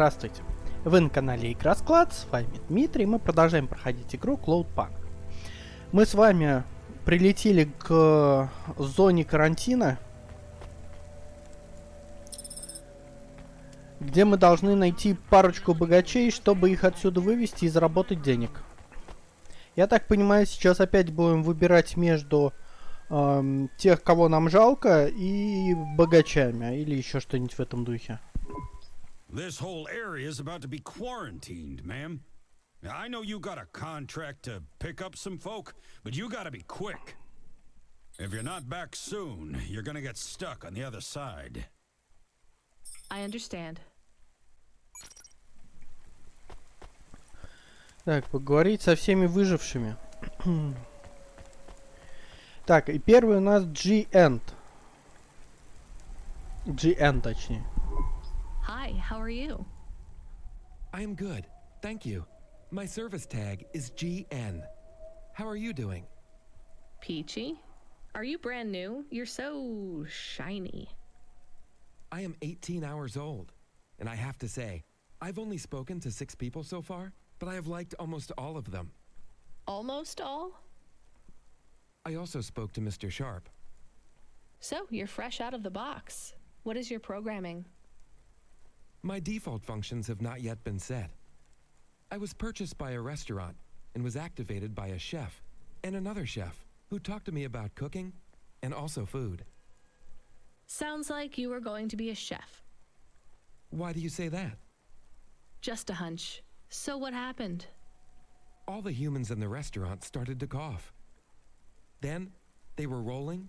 Здравствуйте! Вы на канале Игра Склад, с вами Дмитрий, мы продолжаем проходить игру Cloudpunk. Мы с вами прилетели к зоне карантина, где мы должны найти парочку богачей, чтобы их отсюда вывести и заработать денег. Я так понимаю, сейчас опять будем выбирать между тех, кого нам жалко, и богачами, или еще что-нибудь в этом духе. This whole area is about to be quarantined, ma'am. I know you got a contract to pick up some folk, but you gotta be quick. If you're not back soon, you're gonna get stuck on the other side. I understand. Так, поговорить со всеми выжившими. Так, и первый у нас GN, точнее. Hi, how are you? I am good, thank you. My service tag is GN. How are you doing? Peachy? Are you brand new? You're so shiny. I am 18 hours old, and I have to say, I've only spoken to 6 people so far, but I have liked almost all of them. Almost all? I also spoke to Mr. Sharp. So, you're fresh out of the box. What is your programming? My default functions have not yet been set. I was purchased by a restaurant and was activated by a chef and another chef who talked to me about cooking and also food. Sounds like you were going to be a chef. Why do you say that? Just a hunch. So what happened? All the humans in the restaurant started to cough. Then they were rolling,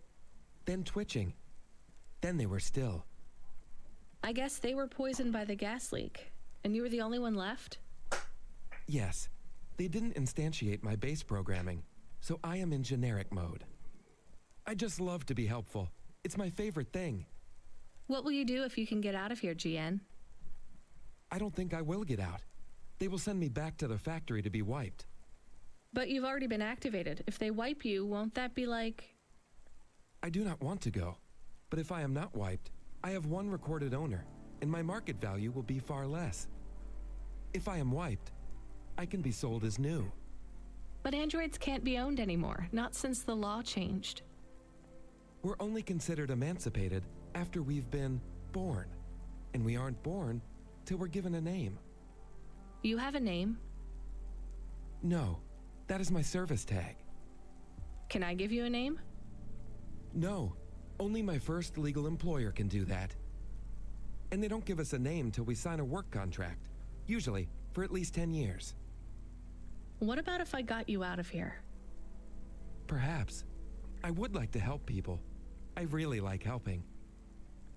then twitching, then they were still. I guess they were poisoned by the gas leak, and you were the only one left? Yes, they didn't instantiate my base programming, so I am in generic mode. I just love to be helpful. It's my favorite thing. What will you do if you can get out of here, GN? I don't think I will get out. They will send me back to the factory to be wiped. But you've already been activated. If they wipe you, won't that be like... I do not want to go, but if I am not wiped, I have one recorded owner, and my market value will be far less. If I am wiped, I can be sold as new. But androids can't be owned anymore, not since the law changed. We're only considered emancipated after we've been born, and we aren't born till we're given a name. You have a name? No, that is my service tag. Can I give you a name? No, only my first legal employer can do that. And they don't give us a name till we sign a work contract, usually for at least 10 years. What about if I got you out of here? Perhaps. I would like to help people. I really like helping.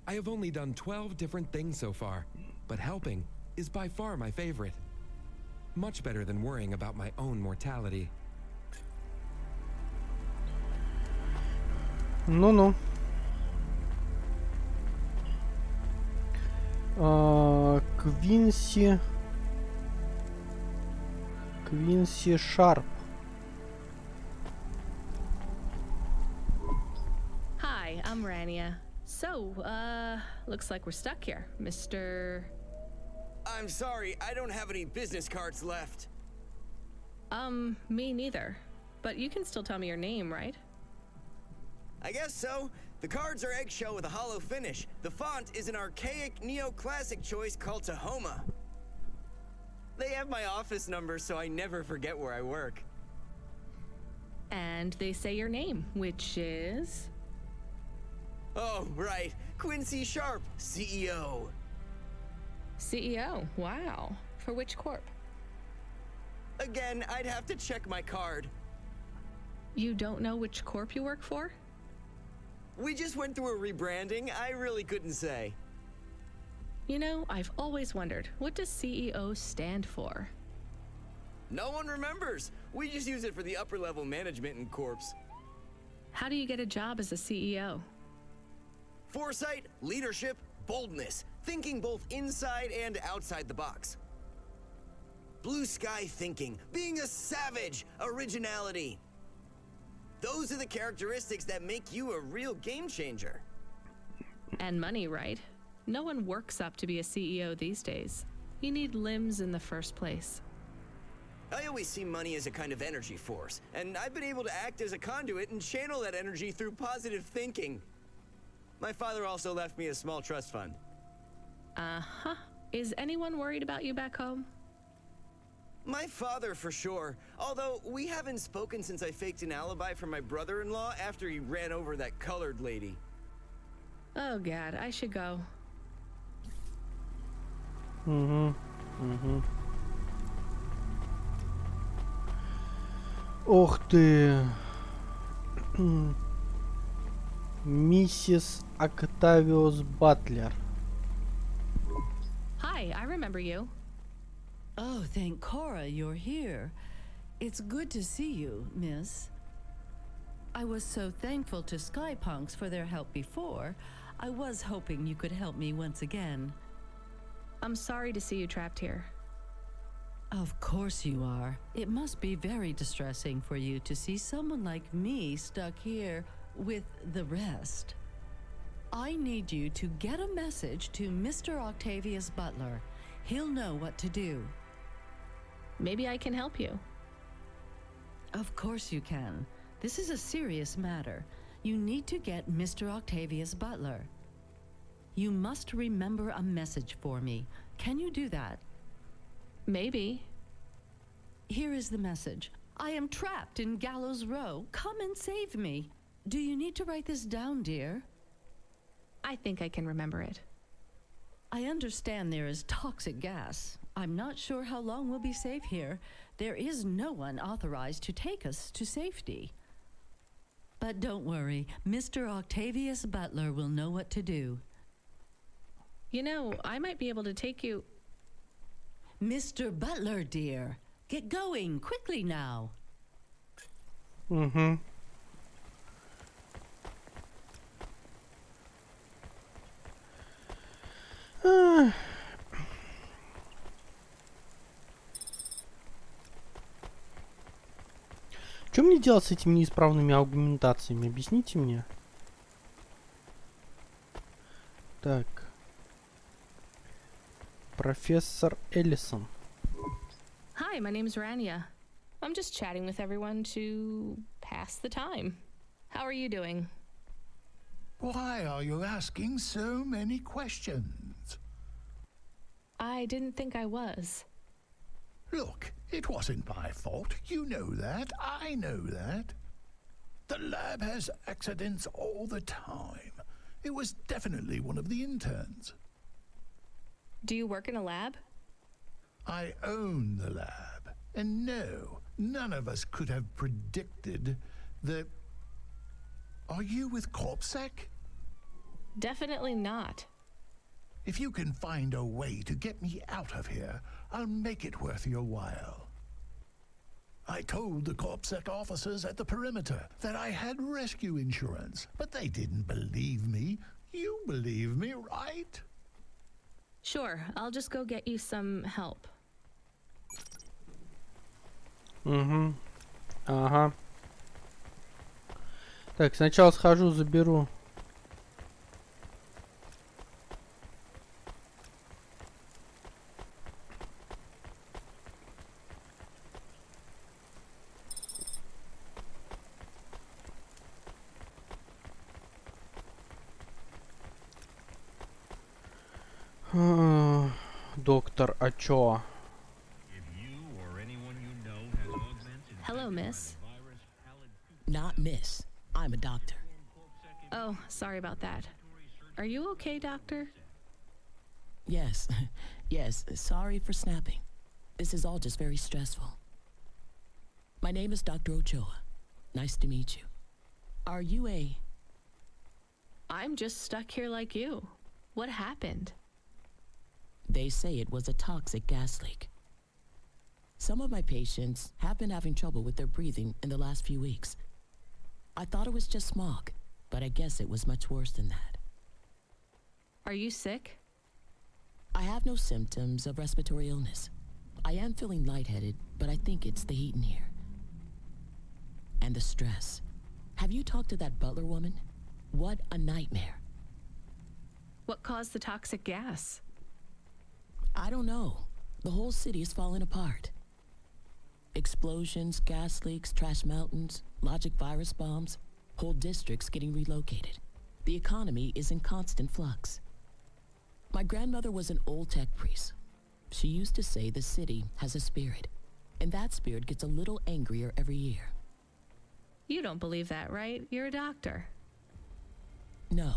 I have only done 12 different things so far, but helping is by far my favorite. Much better than worrying about my own mortality. Ну-ну. Квинси Шарп. Hi, I'm Rania. So, looks like we're stuck here, Mr... I'm sorry, I don't have any business cards left. Me neither. But you can still tell me your name, right? I guess so. The cards are eggshell with a hollow finish. The font is an archaic neoclassic choice called Tahoma. They have my office number, so I never forget where I work. And they say your name, which is... Oh, right. Quincy Sharp, CEO. CEO, wow. For which corp? Again, I'd have to check my card. You don't know which corp you work for? We just went through a rebranding. I really couldn't say. You know, I've always wondered, what does CEO stand for? No one remembers. We just use it for the upper level management in corps. How do you get a job as a CEO? Foresight, leadership, boldness. Thinking both inside and outside the box. Blue sky thinking, being a savage, originality. Those are the characteristics that make you a real game changer. And money, right? No one works up to be a CEO these days. You need limbs in the first place. I always see money as a kind of energy force, and I've been able to act as a conduit and channel that energy through positive thinking. My father also left me a small trust fund. Uh-huh. Is anyone worried about you back home? My father, for sure. Although, we haven't spoken since I faked an alibi for my brother-in-law after he ran over that colored lady. Oh god, I should go. Ох ты. Миссис Октавиус Батлер. Hi, I remember you. Oh, thank Cora you're here. It's good to see you, miss. I was so thankful to Skypunks for their help before. I was hoping you could help me once again. I'm sorry to see you trapped here. Of course you are. It must be very distressing for you to see someone like me stuck here with the rest. I need you to get a message to Mr. Octavius Butler. He'll know what to do. Maybe I can help you. Of course you can. This is a serious matter. You need to get Mr. Octavius Butler. You must remember a message for me. Can you do that? Maybe. Here is the message. I am trapped in Gallows Row. Come and save me. Do you need to write this down, dear? I think I can remember it. I understand there is toxic gas. I'm not sure how long we'll be safe here. There is no one authorized to take us to safety. But don't worry, Mr. Octavius Butler will know what to do. You know, I might be able to take you... Mr. Butler, dear, get going quickly now. Что мне делать с этими неисправными аргументациями? Объясните мне. Так. Профессор Эллисон. Hi, my name's Rania. I'm just chatting with everyone to pass the time. How are you doing? Why are you asking so many questions? I didn't think I was. Look, it wasn't my fault. You know that. I know that. The lab has accidents all the time. It was definitely one of the interns. Do you work in a lab? I own the lab. And no, none of us could have predicted the... Are you with Corpsec? Definitely not. If you can find a way to get me out of here, I'll make it worth your while. I told the Corpsec officers at the perimeter that I had rescue insurance, but they didn't believe me. You believe me, right? Sure, I'll just go get you some help. Ага. Так, сначала схожу, заберу. Доктор, а чё? Hello, miss. Not miss. I'm a doctor. Oh, sorry about that. Are you okay, doctor? Yes. Yes, sorry for snapping. This is all just very stressful. My name is Dr. Ochoa. Nice to meet you. Are you a... I'm just stuck here like you. What happened? They say it was a toxic gas leak. Some of my patients have been having trouble with their breathing in the last few weeks. I thought it was just smog, but I guess it was much worse than that. Are you sick? I have no symptoms of respiratory illness. I am feeling lightheaded, but I think it's the heat in here. And the stress. Have you talked to that butler woman? What a nightmare. What caused the toxic gas? I don't know. The whole city is falling apart. Explosions, gas leaks, trash mountains, logic virus bombs, whole districts getting relocated. The economy is in constant flux. My grandmother was an old tech priest. She used to say the city has a spirit, and that spirit gets a little angrier every year. You don't believe that, right? You're a doctor. No,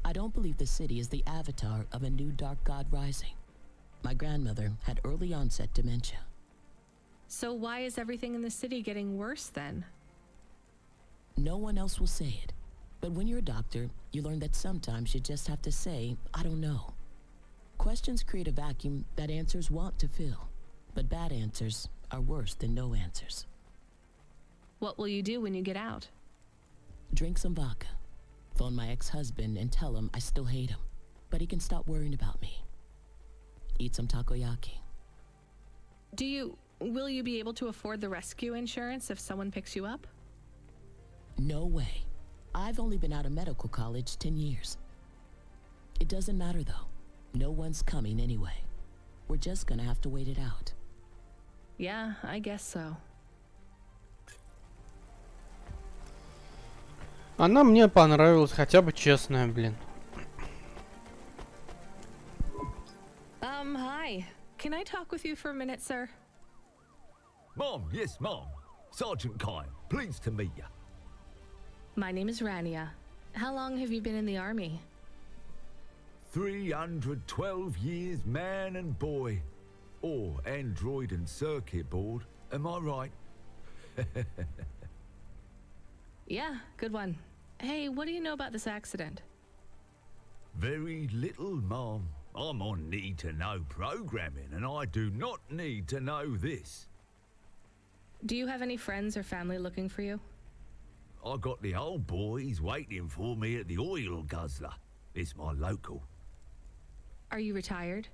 I don't believe the city is the avatar of a new dark god rising. My grandmother had early onset dementia. So why is everything in the city getting worse then? No one else will say it. But when you're a doctor, you learn that sometimes you just have to say, I don't know. Questions create a vacuum that answers want to fill. But bad answers are worse than no answers. What will you do when you get out? Drink some vodka. Phone my ex-husband and tell him I still hate him, but he can stop worrying about me. Eat some takoyaki. Will you be able to afford the rescue insurance if someone picks you up? No way. I've only been out of medical college 10 years. It doesn't matter though. No one's coming anyway. We're just gonna have to wait it out. Yeah, I guess so. Она мне понравилась, хотя бы честная, блин. Hi. Can I talk with you for a minute, sir? Mom, yes, Mom. Sergeant Kine, pleased to meet you. My name is Rania. How long have you been in the army? 312 years, man and boy. Or android and circuit board, am I right? Yeah, good one. Hey, what do you know about this accident? Very little, Mom. I'm on need-to-know programming, and I do not need to know this. Do you have any friends or family looking for you? I got the old boys waiting for me at the oil guzzler. It's my local. Are you retired?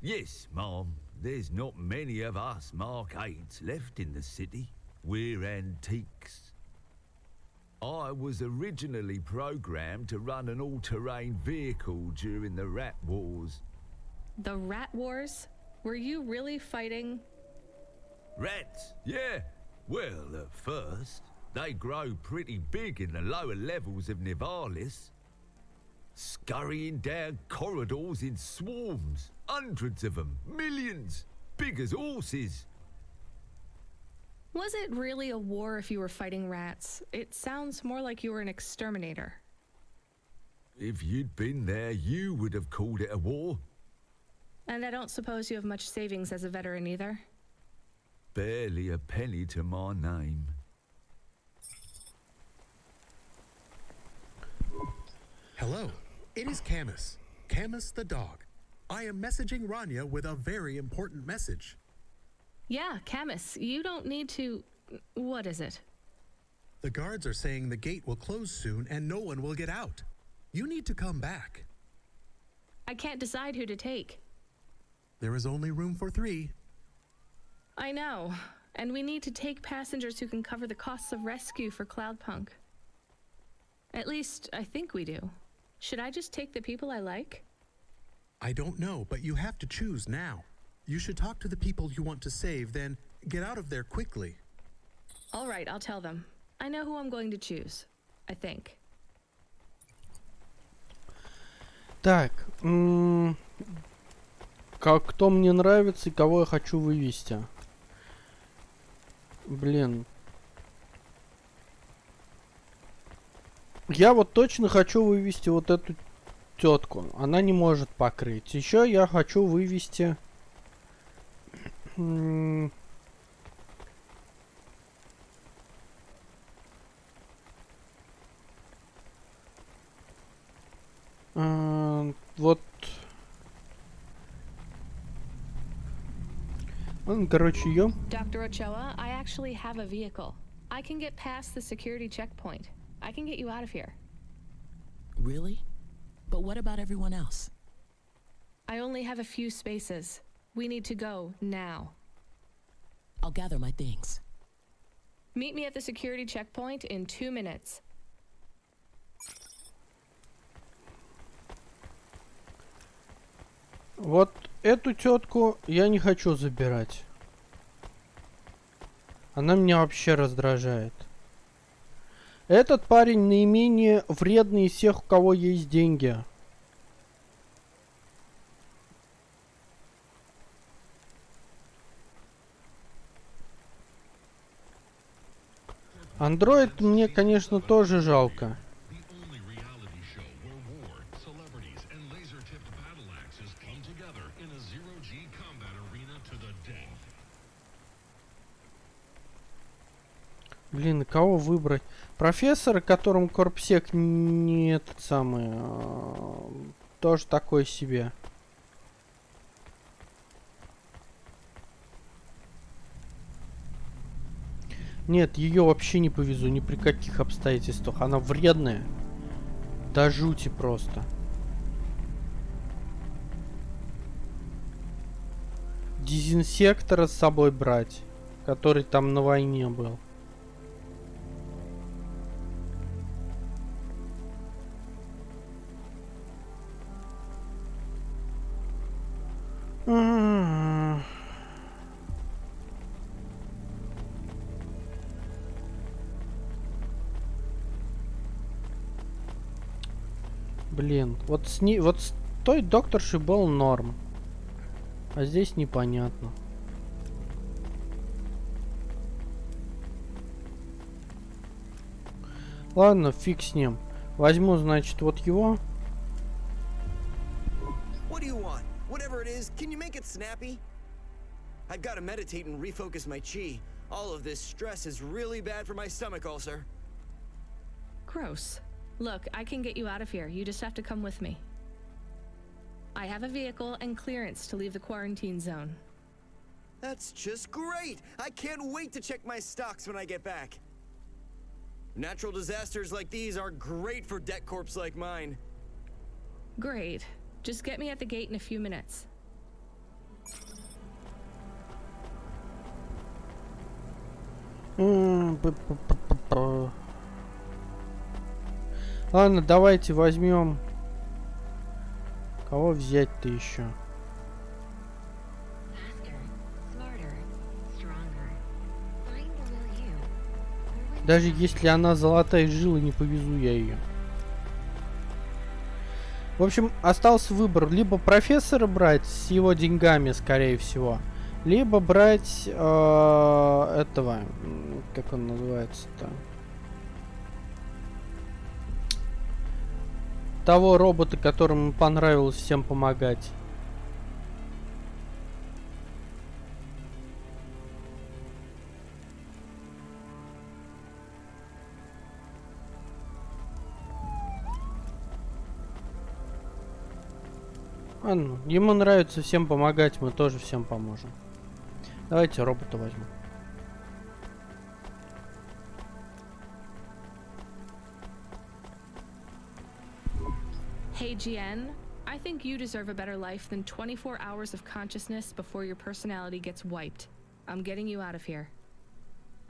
Yes, Mom. There's not many of us Mark 8s left in the city. We're antiques. I was originally programmed to run an all-terrain vehicle during the Rat Wars. The Rat Wars? Were you really fighting? Rats? Yeah. Well, at first, they grow pretty big in the lower levels of Nivalis. Scurrying down corridors in swarms. Hundreds of them. Millions. Big as horses. Was it really a war if you were fighting rats? It sounds more like you were an exterminator. If you'd been there, you would have called it a war. And I don't suppose you have much savings as a veteran either? Barely a penny to my name. Hello, it is Camus. Camus the dog. I am messaging Rania with a very important message. Yeah, Camus, you don't need to... What is it? The guards are saying the gate will close soon and no one will get out. You need to come back. I can't decide who to take. There is only room for 3. I know, and we need to take passengers who can cover the costs of rescue for Cloudpunk. At least, I think we do. Should I just take the people I like? I don't know, but you have to choose now. You should talk to the people you want to save, then get out of there quickly. All right, I'll tell them. I know who I'm going to choose. I think. Так, кто мне нравится и кого я хочу вывести? Блин. Я вот точно хочу вывести вот эту тетку. Она не может покрыть. Еще я хочу вывести... Вот. Короче, ее. Dr. Ochoa, I actually have a vehicle. I can get past the security checkpoint. I can get you out of here. Really? But what about everyone else? I only have a few spaces. We need to go now. I'll gather my things. Meet me at the security checkpoint in 2 minutes. Вот эту тетку я не хочу забирать. Она меня вообще раздражает. Этот парень наименее вредный из всех, у кого есть деньги. Андроид мне, конечно, тоже жалко. Блин, кого выбрать? Профессора, которому корпсек не этот самый, тоже такой себе. Нет, ее вообще не повезу ни при каких обстоятельствах. Она вредная. До жути просто. Дезинсектора с собой брать, который там на войне был. Блин, вот с ней, вот с той докторшей был норм, а здесь непонятно. Ладно, фиг с ним. Возьму, значит, вот его. What do you want? Whatever it is, can you make it snappy? I've got to meditate and refocus my chi. All of this stress is really bad for my stomach ulcer. Gross. Look, I can get you out of here. You just have to come with me. I have a vehicle and clearance to leave the quarantine zone. That's just great! I can't wait to check my stocks when I get back. Natural disasters like these are great for debt corps like mine. Great. Just get me at the gate in a few minutes. Ладно, давайте возьмем. Кого взять-то еще? Даже если она золотая жила, не повезу я ее. В общем, остался выбор: либо профессора брать с его деньгами, скорее всего, либо брать этого, как он называется-то, того робота, которому понравилось всем помогать. Ладно, ему нравится всем помогать, мы тоже всем поможем. Давайте робота возьмем. Hey, GN, I think you deserve a better life than 24 hours of consciousness before your personality gets wiped. I'm getting you out of here.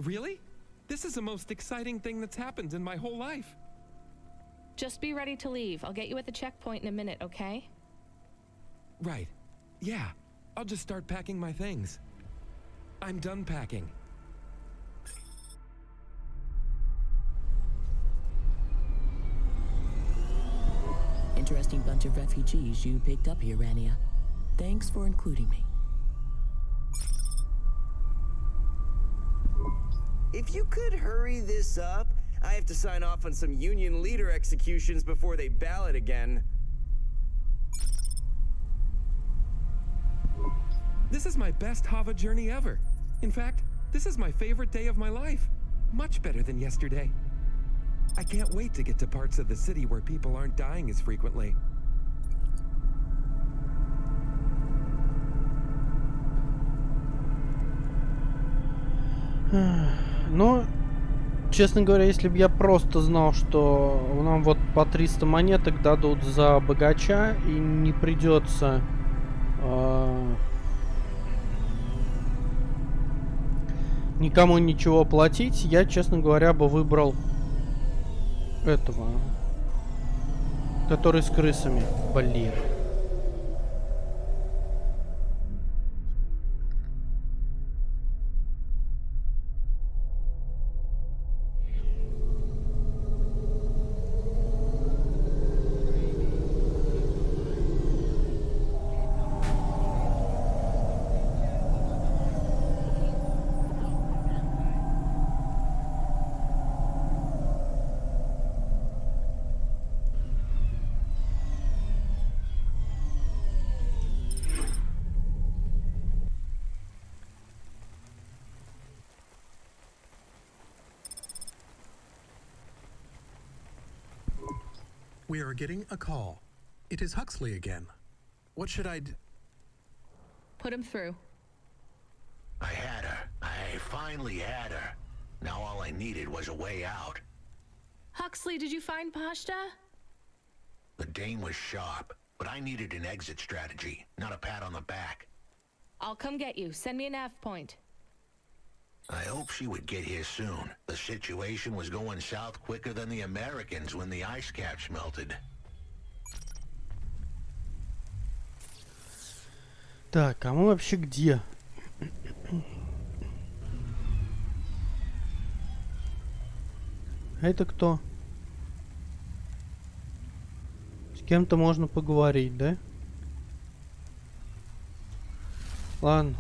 Really? This is the most exciting thing that's happened in my whole life. Just be ready to leave. I'll get you at the checkpoint in a minute, okay? Right. Yeah. I'll just start packing my things. I'm done packing. Interesting bunch of refugees you picked up here, Rania. Thanks for including me. If you could hurry this up, I have to sign off on some union leader executions before they ballot again. This is my best Hava journey ever. In fact, this is my favorite day of my life. Much better than yesterday. I can't wait to get to parts of the city where people aren't dying as frequently. Ну, честно говоря, если бы я просто знал, что нам вот по 300 монеток дадут за богача и не придется никому ничего платить, я, честно говоря, бы выбрал этого, который с крысами. Блин. We are getting a call. It is Huxley again. What should I Put him through. I had her. I finally had her. Now all I needed was a way out. Huxley, did you find Pashta? The dame was sharp, but I needed an exit strategy, not a pat on the back. I'll come get you. Send me a nav point. I hope she would get here soon. The situation was going south quicker than the Americans when the ice caps melted. Так, а мы вообще где? Это кто? С кем-то можно поговорить, да? Ладно.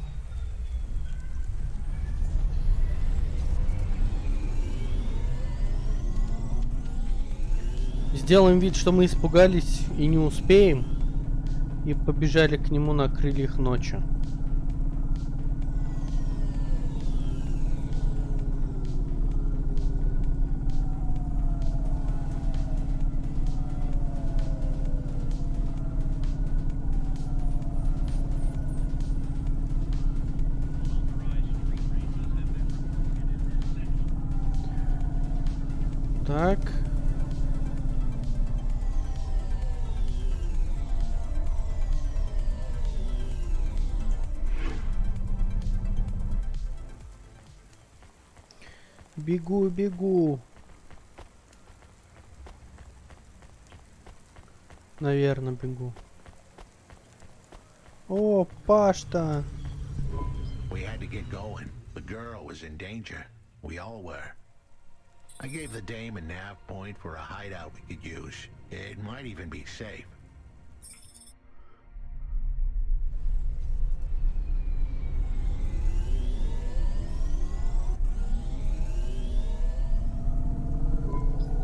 Сделаем вид, что мы испугались и не успеем. И побежали к нему на крыльях ночи. Так. Бегу, бегу. Наверное, бегу. О, Пашта. We had to get going. The girl was in danger. We all were. I gave the dame a nav point for a hideout we could use. It might even be safe.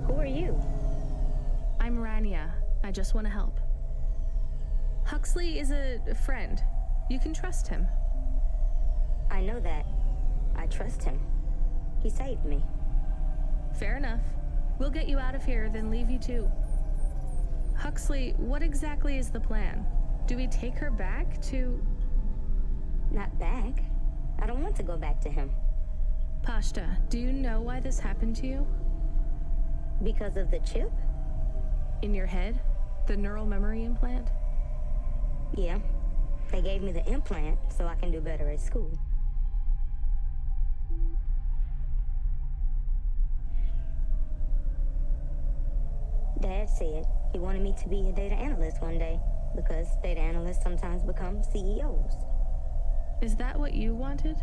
Who are you? I'm Rania. I just want to help. Huxley is a friend. You can trust him. I know that. I trust him. He saved me. Fair enough. We'll get you out of here, then leave you to... Huxley, what exactly is the plan? Do we take her back to... Not back. I don't want to go back to him. Pashta, do you know why this happened to you? Because of the chip? In your head? The neural memory implant? Yeah. They gave me the implant so I can do better at school. Dad said he wanted me to be a data analyst one day because data analysts sometimes become CEOs. Is that what you wanted?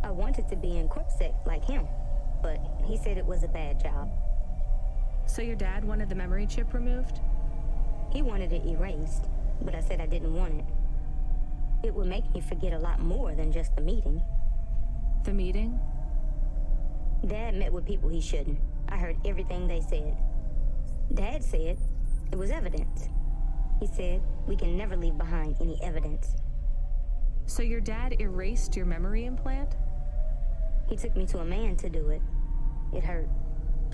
I wanted to be in CorpSec like him, but he said it was a bad job. So your dad wanted the memory chip removed? He wanted it erased, but I said I didn't want it. It would make me forget a lot more than just the meeting. The meeting? Dad met with people he shouldn't. I heard everything they said. Dad said it was evidence. He said we can never leave behind any evidence. So your dad erased your memory implant? He took me to a man to do it. It hurt.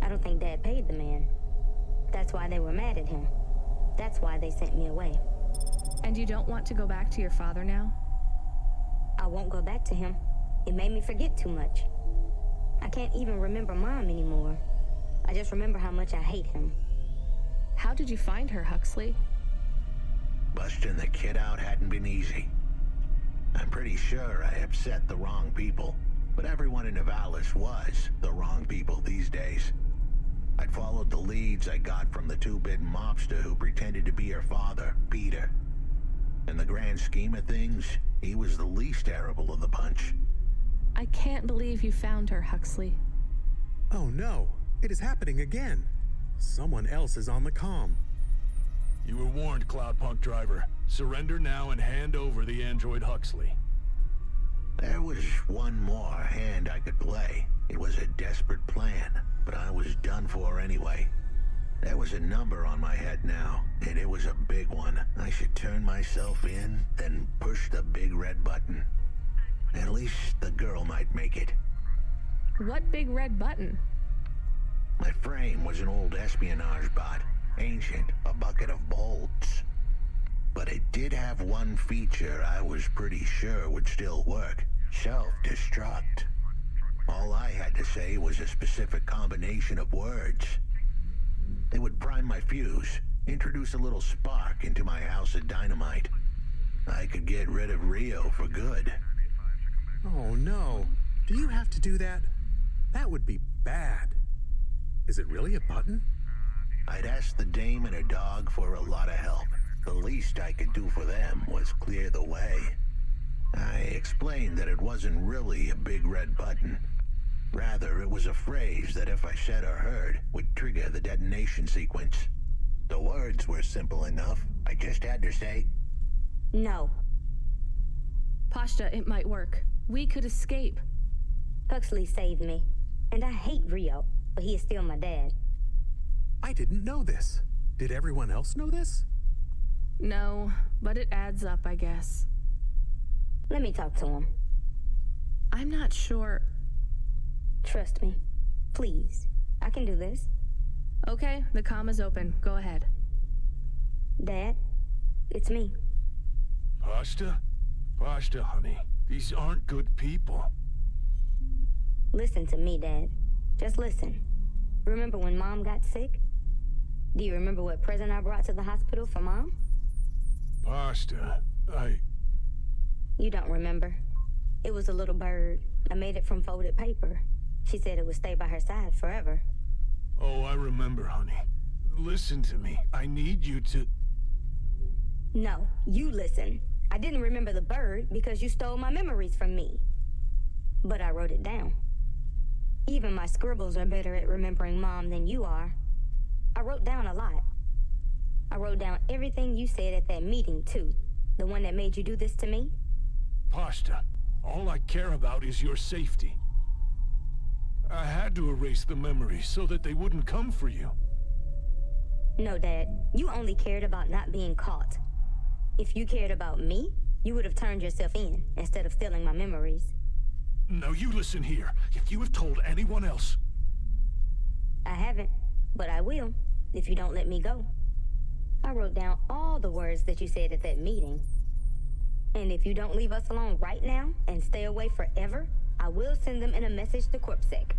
I don't think Dad paid the man. That's why they were mad at him. That's why they sent me away. And you don't want to go back to your father now? I won't go back to him. It made me forget too much. I can't even remember Mom anymore. I just remember how much I hate him. How did you find her, Huxley? Busting the kid out hadn't been easy. I'm pretty sure I upset the wrong people, but everyone in Nivalis was the wrong people these days. I'd followed the leads I got from the two-bit mobster who pretended to be her father, Peter. In the grand scheme of things, he was the least terrible of the bunch. I can't believe you found her, Huxley. Oh no, it is happening again. Someone else is on the comm. You were warned, Cloudpunk driver. Surrender now and hand over the android Huxley. There was one more hand I could play. It was a desperate plan, but I was done for anyway. There was a number on my head now, and it was a big one. I should turn myself in, then push the big red button. At least the girl might make it. What big red button? My frame was an old espionage bot. ancient, a bucket of bolts. But it did have one feature I was pretty sure would still work. Self-destruct. All I had to say was a specific combination of words. They would prime my fuse, introduce a little spark into my house of dynamite. I could get rid of Rio for good. Oh no. Do you have to do that? That would be bad. Is it really a button? I'd asked the dame and her dog for a lot of help. The least I could do for them was clear the way. I explained that it wasn't really a big red button. Rather, it was a phrase that if I said or heard, would trigger the detonation sequence. The words were simple enough. I just had to say, No. Pashta, it might work. We could escape. Huxley saved me. And I hate Rio, but he is still my dad. I didn't know this. Did everyone else know this? No, but it adds up, I guess. Let me talk to him. I'm not sure. Trust me. Please. I can do this. Okay, the comm is open. Go ahead. Dad, it's me. Pashta? Pashta, honey. These aren't good people. Listen to me, Dad. Just listen. Remember when Mom got sick? Do you remember what present I brought to the hospital for Mom? Pashta, You don't remember. It was a little bird. I made it from folded paper. She said it would stay by her side forever. Oh, I remember, honey. Listen to me. I need you to... No, you listen. I didn't remember the bird because you stole my memories from me. But I wrote it down. Even my scribbles are better at remembering Mom than you are. I wrote down a lot. I wrote down everything you said at that meeting, too. The one that made you do this to me. Pashta, all I care about is your safety. I had to erase the memories so that they wouldn't come for you. No, Dad. You only cared about not being caught. If you cared about me, you would have turned yourself in instead of stealing my memories. Now you listen here. If you have told anyone else... I haven't, but I will, if you don't let me go. I wrote down all the words that you said at that meeting. And if you don't leave us alone right now and stay away forever, I will send them in a message to Corpsec.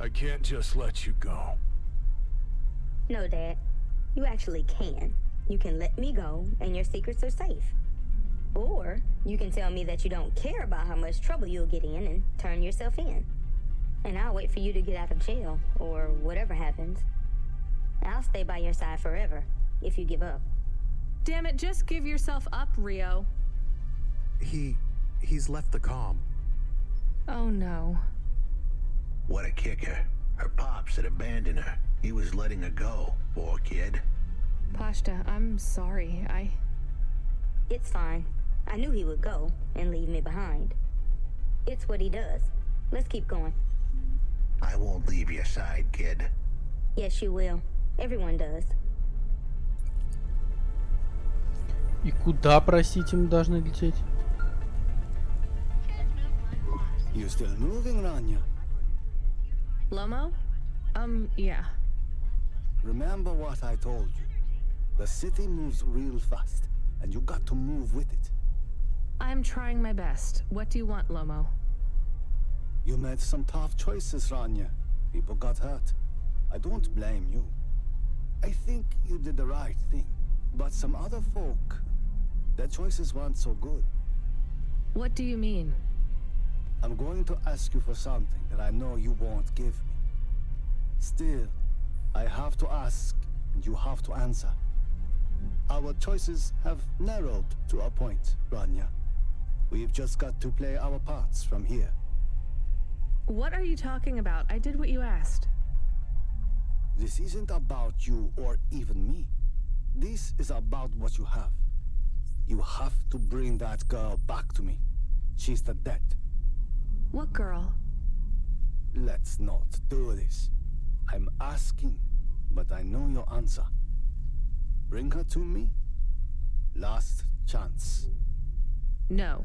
I can't just let you go. No, Dad. You actually can. You can let me go, and your secrets are safe. Or you can tell me that you don't care about how much trouble you'll get in and turn yourself in. And I'll wait for you to get out of jail, or whatever happens. I'll stay by your side forever, if you give up. Damn it, just give yourself up, Rio. He's left the comm. Oh no. what a kicker. Her pops had abandoned her. He was letting her go, poor kid. Pashta, I'm sorry. It's fine. I knew he would go and leave me behind. It's what he does. Let's keep going. I won't leave your side, kid. Yes, you will. Everyone does. И куда, простите, мы должны лететь? You still moving, Rania? Lomo? Yeah. Remember what I told you. The city moves real fast, and you got to move with it. I'm trying my best. What do you want, Lomo? You made some tough choices, Rania. People got hurt. I don't blame you. I think you did the right thing. But some other folk, their choices weren't so good. What do you mean? I'm going to ask you for something that I know you won't give me. Still, I have to ask, and you have to answer. Our choices have narrowed to a point, Rania. We've just got to play our parts from here. What are you talking about? I did what you asked. This isn't about you or even me. This is about what you have. You have to bring that girl back to me. She's the dead. What girl? Let's not do this. I'm asking, but I know your answer. Bring her to me. Last chance. No.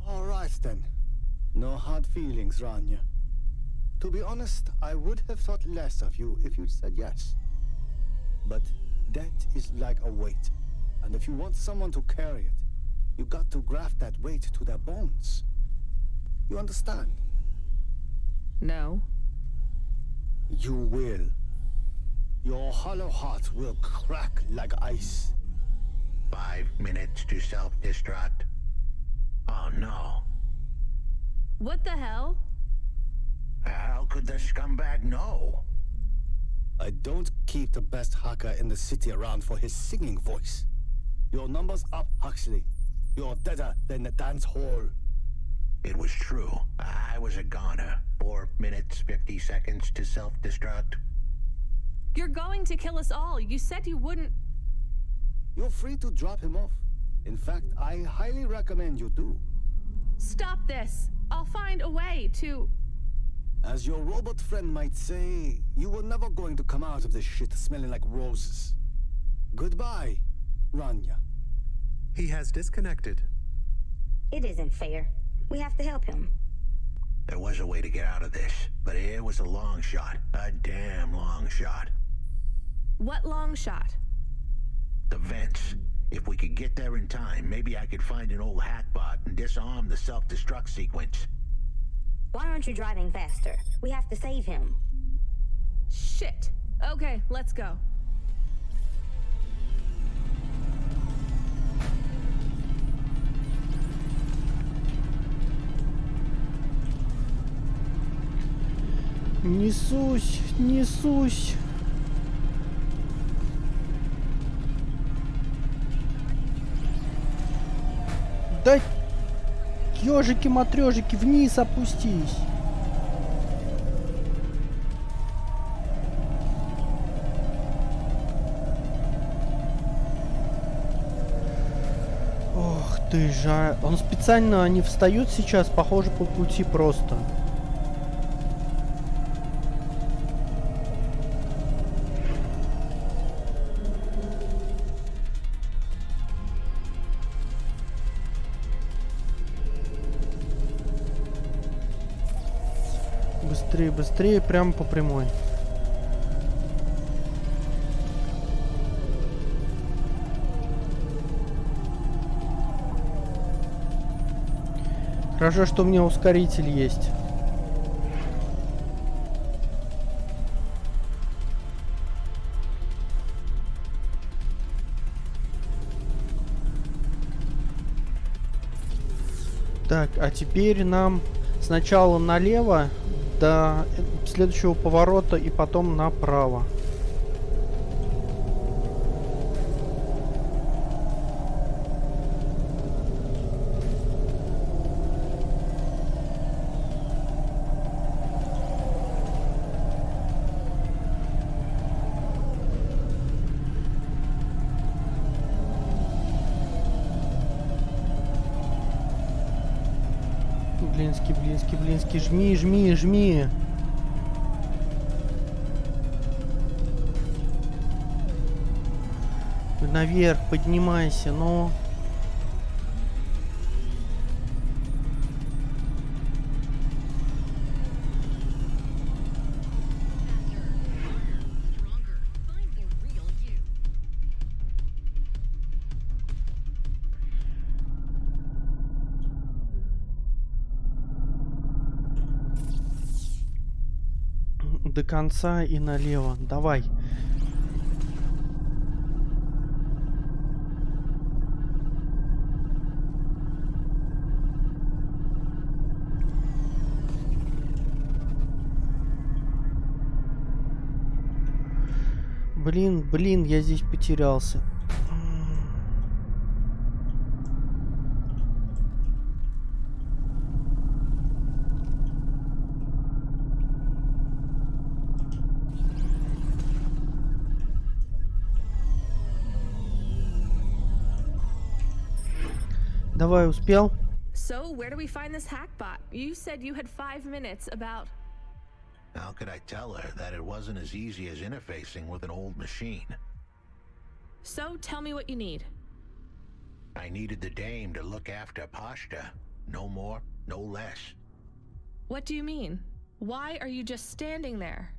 All right then. No hard feelings, Rania. To be honest, I would have thought less of you if you'd said yes. But debt is like a weight. And if you want someone to carry it, you got to graft that weight to their bones. You understand? No. You will. Your hollow heart will crack like ice. 5 minutes to self-destruct. Oh no. What the hell? How could the scumbag know? I don't keep the best hacker in the city around for his singing voice. Your number's up, Huxley. You're deader than the dance hall. It was true. I was a goner. 4 minutes, 50 seconds to self-destruct. You're going to kill us all. You said you wouldn't. You're free to drop him off. In fact, I highly recommend you do. Stop this. I'll find a way to... As your robot friend might say, you were never going to come out of this shit smelling like roses. Goodbye, Rania. He has disconnected. It isn't fair. We have to help him. There was a way to get out of this, but it was a long shot. A damn long shot. What long shot? The vents. If we could get there in time, maybe I could find an old hackbot and disarm the self-destruct sequence. Why aren't you driving faster? We have to save him. Shit. Okay, let's go. Несусь, несусь. Да ежики-матрёжики, вниз опустись. Ох ты же. Он специально не встает сейчас, похоже, по пути просто. Быстрее, быстрее, прямо по прямой. Хорошо, что у меня ускоритель есть. Так, а теперь нам сначала налево до следующего поворота и потом направо. Блинский, блинский, блинский, жми, жми, жми. Наверх, поднимайся, ну. До конца и налево. Давай. Блин, я здесь потерялся. Давай, успел? So, where do we find this hackbot? You said you had 5 minutes about... How could I tell her that it wasn't as easy as interfacing with an old machine? So, tell me what you need. I needed the dame to look after Pashta. No more, no less. What do you mean? Why are you just standing there?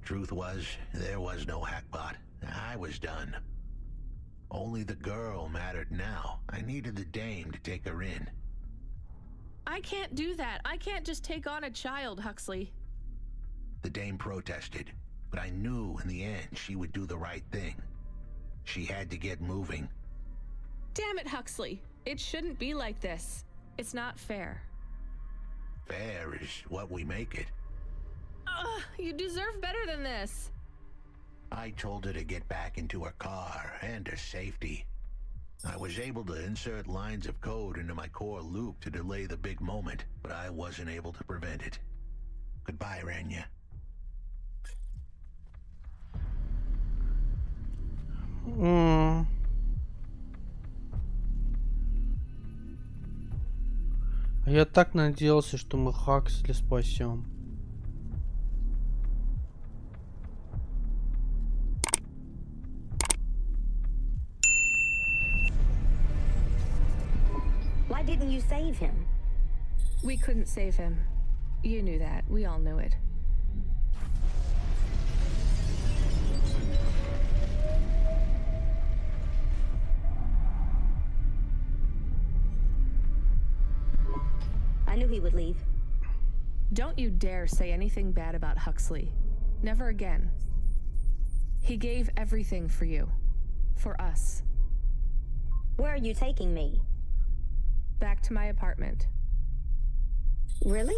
Truth was, there was no hackbot. I was done. Only the girl mattered now. I needed the dame to take her in. I can't do that. I can't just take on a child, Huxley. The dame protested, but I knew in the end she would do the right thing. She had to get moving. Damn it, Huxley. It shouldn't be like this. It's not fair. Fair is what we make it. Ugh, you deserve better than this. I told her to get back into her car and her safety. I was able to insert lines of code into my core loop to delay the big moment, but I wasn't able to prevent it. Goodbye, Rania. Я так надеялся, что мы Хаксли спасем. Why didn't you save him? We couldn't save him. You knew that. We all knew it. I knew he would leave. Don't you dare say anything bad about Huxley. Never again. He gave everything for you. For us. Where are you taking me? Back to my apartment. Really?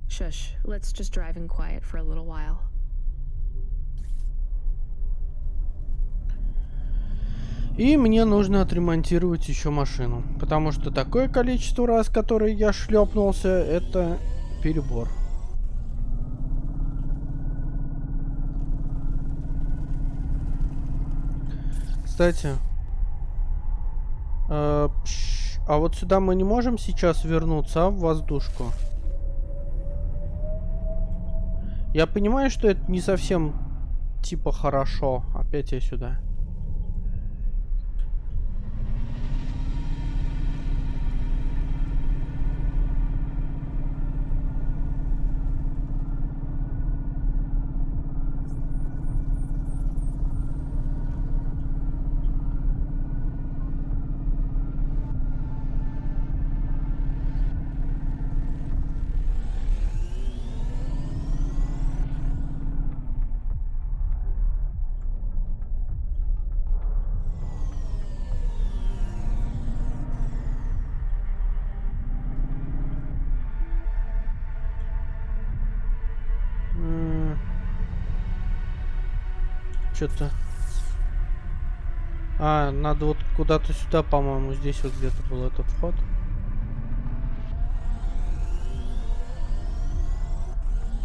Shush. Let's just drive in quiet for a little while. И мне нужно отремонтировать еще машину. Потому что такое количество раз, которые я шлепнулся, это перебор. Кстати. А вот сюда мы не можем сейчас вернуться, а в воздушку. Я понимаю, что это не совсем типа хорошо. Опять я сюда. Что-то... А, надо вот куда-то сюда, по-моему, здесь вот где-то был этот вход.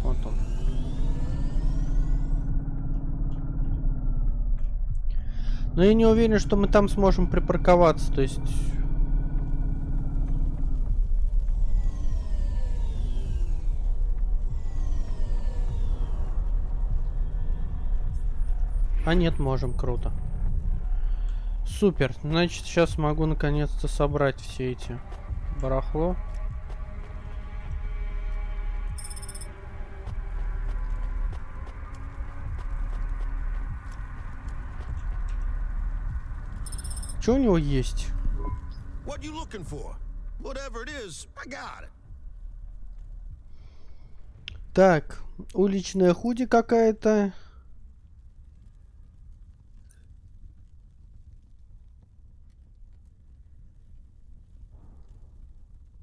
Вот он. Но я не уверен, что мы там сможем припарковаться, то есть... А нет, можем, круто. Супер, значит, сейчас могу наконец-то собрать все эти барахло. Что у него есть? Так, уличная худи какая-то.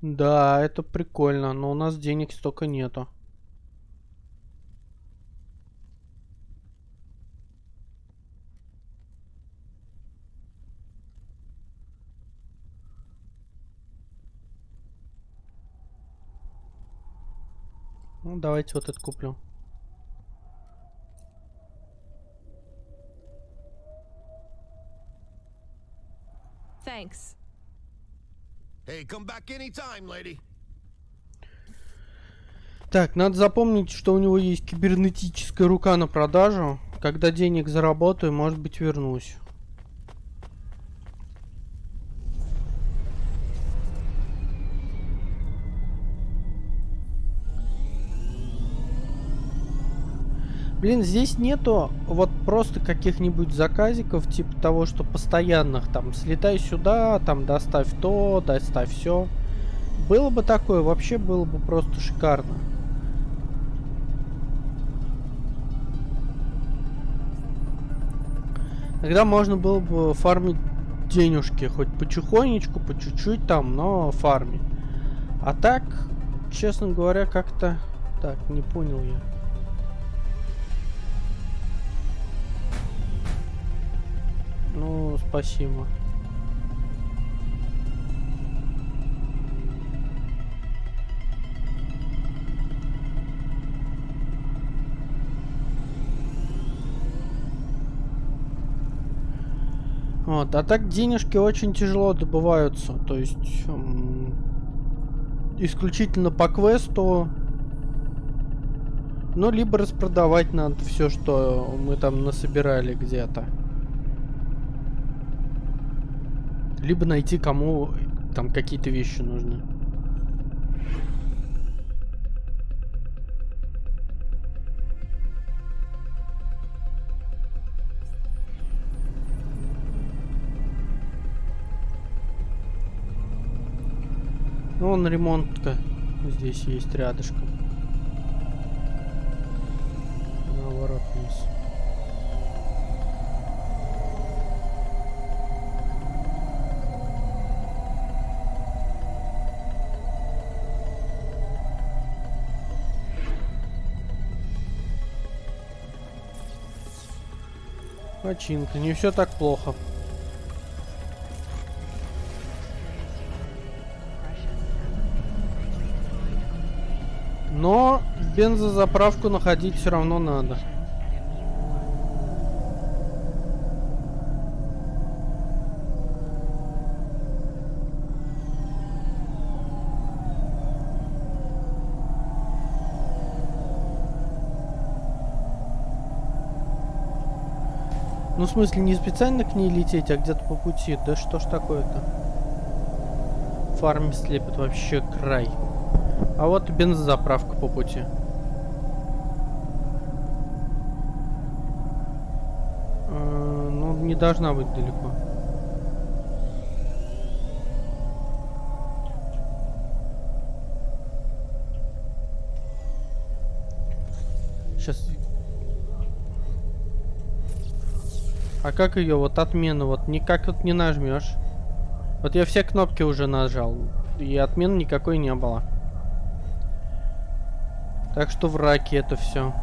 Да, это прикольно, но у нас денег столько нету. Ну, давайте вот это куплю. Thanks. Hey, come back anytime, lady. Так, надо запомнить, что у него есть кибернетическая рука на продажу. Когда денег заработаю, может быть, вернусь. Блин, здесь нету вот просто каких-нибудь заказиков, типа того, что постоянных, там, слетай сюда, там, доставь то, доставь все. Было бы такое, вообще было бы просто шикарно. Тогда можно было бы фармить денежки, хоть потихонечку, по чуть-чуть там, но фармить. А так, честно говоря, как-то... Так, не понял я. Ну, спасибо. Вот, а так денежки очень тяжело добываются, то есть исключительно по квесту, ну либо распродавать надо все, что мы там насобирали где-то, либо найти, кому там какие-то вещи нужны. Ну, вон ремонтка здесь есть рядышком. Наоборот вниз. Починка, не все так плохо. Но бензозаправку находить все равно надо. Ну, в смысле, не специально к ней лететь, а где-то по пути. Да что ж такое-то? Фарм слепит вообще край. А вот и бензозаправка по пути. Ну, не должна быть далеко. Сейчас. А как ее? Вот отмена. Вот никак вот не нажмешь. Вот я все кнопки уже нажал. И отмены никакой не было. Так что в раке это все.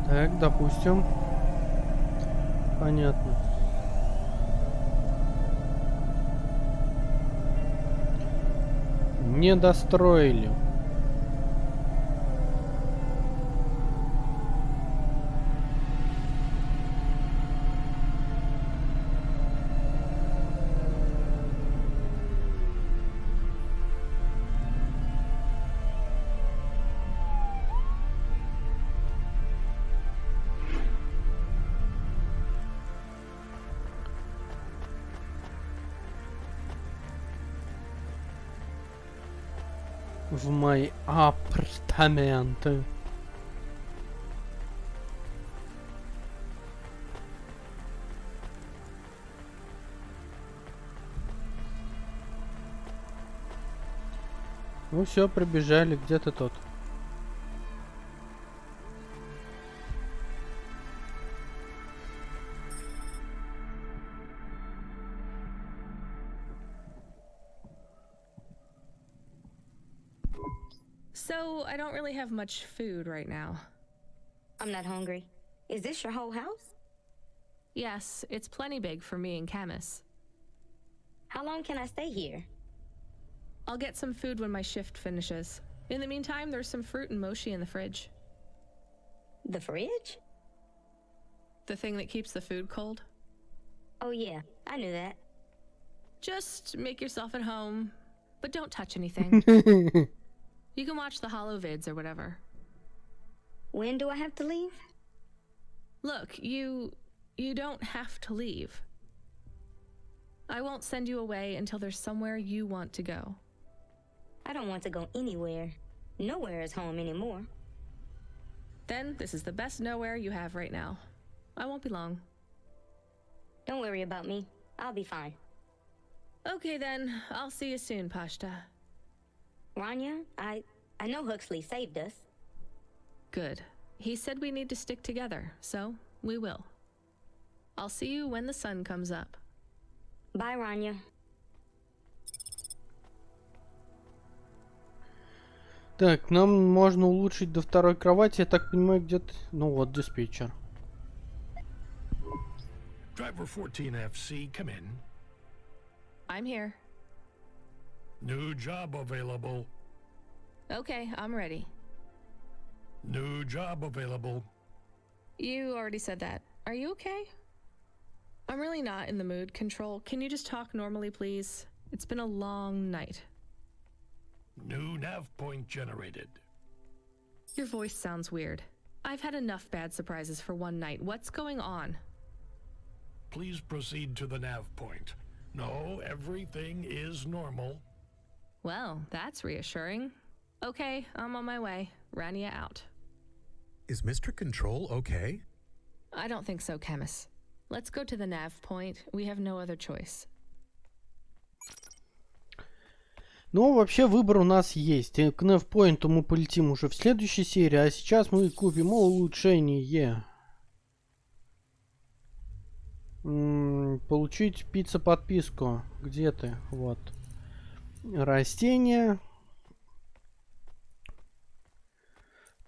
Так, допустим. Понятно. Не достроили. в мои апартаменты. Ну все, прибежали, где ты тут? So, I don't really have much food right now. I'm not hungry. Is this your whole house? Yes, it's plenty big for me and Camus. How long can I stay here? I'll get some food when my shift finishes. In the meantime, there's some fruit and mochi in the fridge. The fridge? The thing that keeps the food cold? Oh yeah, I knew that. Just make yourself at home, but don't touch anything. You can watch the holo vids or whatever. When do I have to leave? Look, you don't have to leave. I won't send you away until there's somewhere you want to go. I don't want to go anywhere. Nowhere is home anymore. Then this is the best nowhere you have right now. I won't be long. Don't worry about me. I'll be fine. Okay then, I'll see you soon, Pashta. Rania, I know Huxley saved us. Good. He said we need to stick together, so we will. I'll see you when the sun comes up. Bye, Rania. Так, нам можно улучшить до второй кровати, я так понимаю, где-то... Ну вот, диспетчер. Driver 14FC, come in. I'm here. New job available. Okay, I'm ready. New job available. You already said that. Are you okay? I'm really not in the mood, Control. Can you just talk normally, please? It's been a long night. New nav point generated. Your voice sounds weird. I've had enough bad surprises for one night. What's going on? Please proceed to the nav point. No, everything is normal. Well, that's reassuring. Okay, I'm on my way. Rania out. Is Mr. Control okay? I don't think so, Camus. Let's go to the nav point. We have no other choice. Ну, вообще, выбор у нас есть. И к Невпоинту мы полетим уже в следующей серии, а сейчас мы купим улучшение. Получить пицца-подписку. Где ты? Вот. Растения.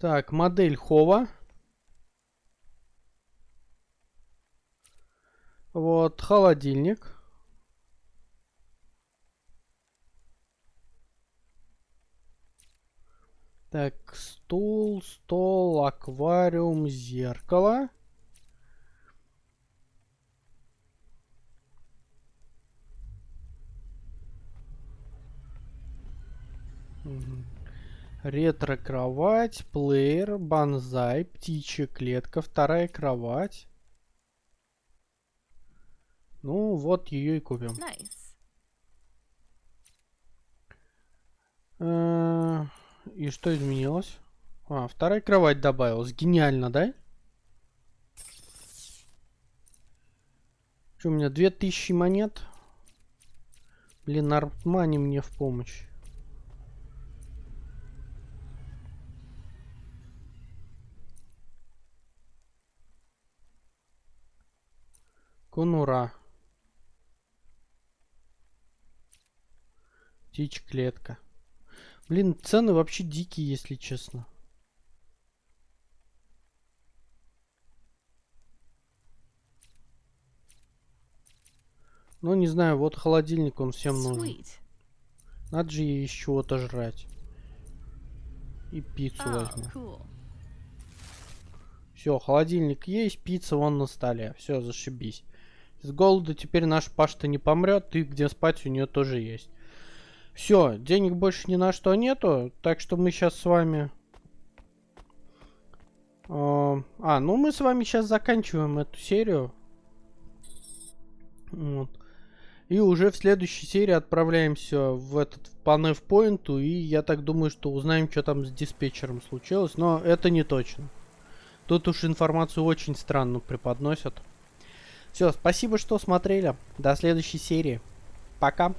Так, модель Хова. Вот, холодильник. Так, стол, аквариум, зеркало. Ретро-кровать, плеер, бонзай, птичья клетка, вторая кровать. Ну, вот ее и купим. Nice. И что изменилось? А, вторая кровать добавилась. Гениально, да? Что, у меня 2000 монет? Блин, Артмани мне в помощь. Конура. Птичья клетка. Блин, цены вообще дикие, если честно. Ну, не знаю, вот холодильник, он всем нужен. Надо же ей из чего-то жрать. И пиццу возьму. Все, холодильник есть, пицца вон на столе. Все, зашибись. С голода теперь наш Пашта не помрет, и где спать у нее тоже есть. Все, денег больше ни на что нету, так что мы сейчас с вами... ну мы с вами сейчас заканчиваем эту серию. Вот. И уже в следующей серии отправляемся в этот по Невпоинту, и я так думаю, что узнаем, что там с диспетчером случилось, но это не точно. Тут уж информацию очень странно преподносят. Все, спасибо, что смотрели. До следующей серии. Пока.